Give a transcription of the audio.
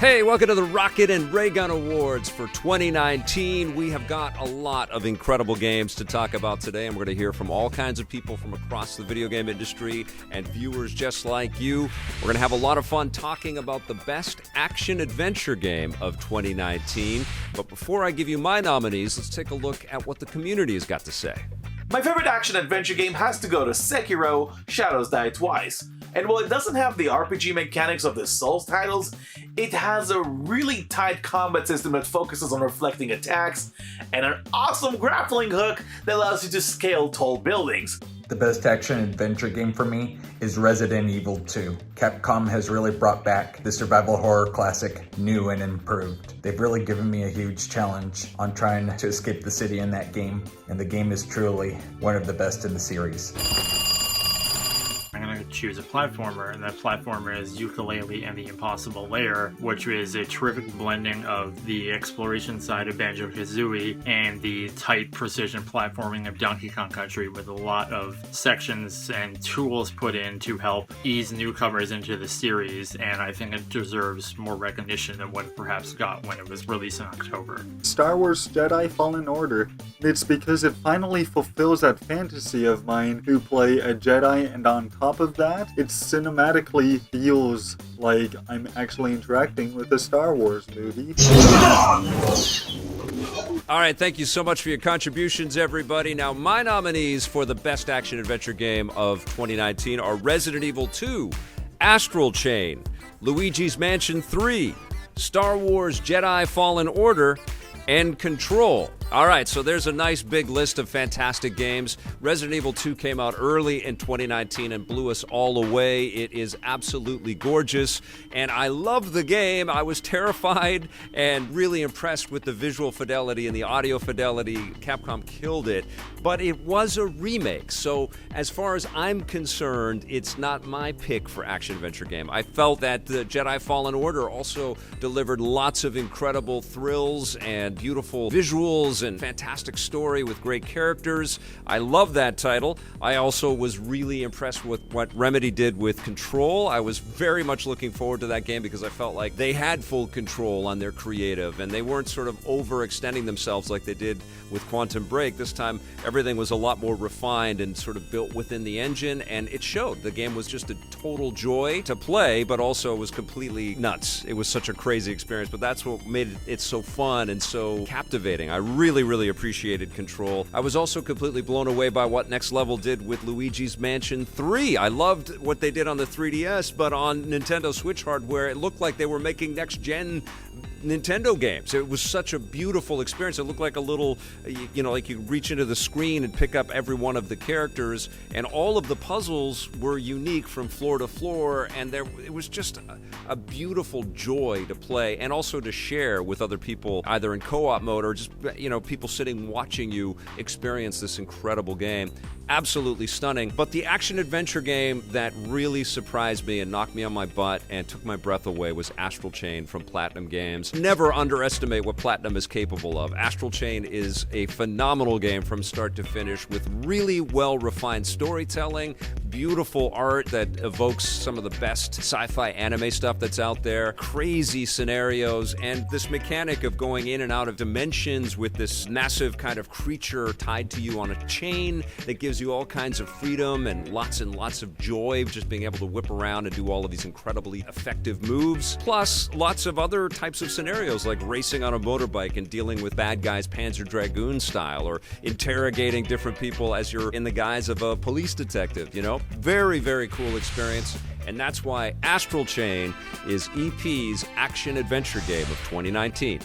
Hey, welcome to the Rocket and Raygun Awards for 2019. We have got a lot of incredible games to talk about today, and we're going to hear from all kinds of people from across the video game industry and viewers just like you. We're going to have a lot of fun talking about the best action-adventure game of 2019. But before I give you my nominees, let's take a look at what the community has got to say. My favorite action-adventure game has to go to Sekiro: Shadows Die Twice. And while it doesn't have the RPG mechanics of the Souls titles, it has a really tight combat system that focuses on reflecting attacks, and an awesome grappling hook that allows you to scale tall buildings. The best action-adventure game for me is Resident Evil 2. Capcom has really brought back the survival horror classic new and improved. They've really given me a huge challenge on trying to escape the city in that game, and the game is truly one of the best in the series. I'm going to choose a platformer, and that platformer is Yooka-Laylee and the Impossible Lair, which is a terrific blending of the exploration side of Banjo-Kazooie and the tight precision platforming of Donkey Kong Country, with a lot of sections and tools put in to help ease newcomers into the series, and I think it deserves more recognition than what it perhaps got when it was released in October. Star Wars Jedi Fallen Order. It's because it finally fulfills that fantasy of mine to play a Jedi, and on top of that, it cinematically feels like I'm actually interacting with a Star Wars movie. All right, thank you so much for your contributions, everybody. Now, my nominees for the best action-adventure game of 2019 are Resident Evil 2, Astral Chain, Luigi's Mansion 3, Star Wars Jedi Fallen Order, and Control. All right, so there's a nice big list of fantastic games. Resident Evil 2 came out early in 2019 and blew us all away. It is absolutely gorgeous, and I love the game. I was terrified and really impressed with the visual fidelity and the audio fidelity. Capcom killed it, but it was a remake. So as far as I'm concerned, it's not my pick for action-adventure game. I felt that the Jedi Fallen Order also delivered lots of incredible thrills and beautiful visuals and fantastic story with great characters. I love that title. I also was really impressed with what Remedy did with Control. I was very much looking forward to that game because I felt like they had full control on their creative and they weren't sort of overextending themselves like they did with Quantum Break. This time, everything was a lot more refined and sort of built within the engine, and it showed. The game was just a total joy to play, but also was completely nuts. It was such a crazy experience, but that's what made it so fun and so captivating. I really appreciated Control. I was also completely blown away by what Next Level did with Luigi's Mansion 3. I loved what they did on the 3DS, but on Nintendo Switch hardware, it looked like they were making next-gen Nintendo games. It was such a beautiful experience. It looked like a little, like you reach into the screen and pick up every one of the characters, and all of the puzzles were unique from floor to floor, and it was just a beautiful joy to play and also to share with other people, either in co-op mode or just, people sitting watching you experience this incredible game. Absolutely stunning. But the action-adventure game that really surprised me and knocked me on my butt and took my breath away was Astral Chain from Platinum Games. Never underestimate what Platinum is capable of. Astral Chain is a phenomenal game from start to finish with really well-refined storytelling, beautiful art that evokes some of the best sci-fi anime stuff that's out there, crazy scenarios, and this mechanic of going in and out of dimensions with this massive kind of creature tied to you on a chain that gives you all kinds of freedom and lots of joy of just being able to whip around and do all of these incredibly effective moves. Plus, lots of other types of scenarios like racing on a motorbike and dealing with bad guys Panzer Dragoon style, or interrogating different people as you're in the guise of a police detective, Very cool experience. And that's why Astral Chain is EP's action-adventure game of 2019.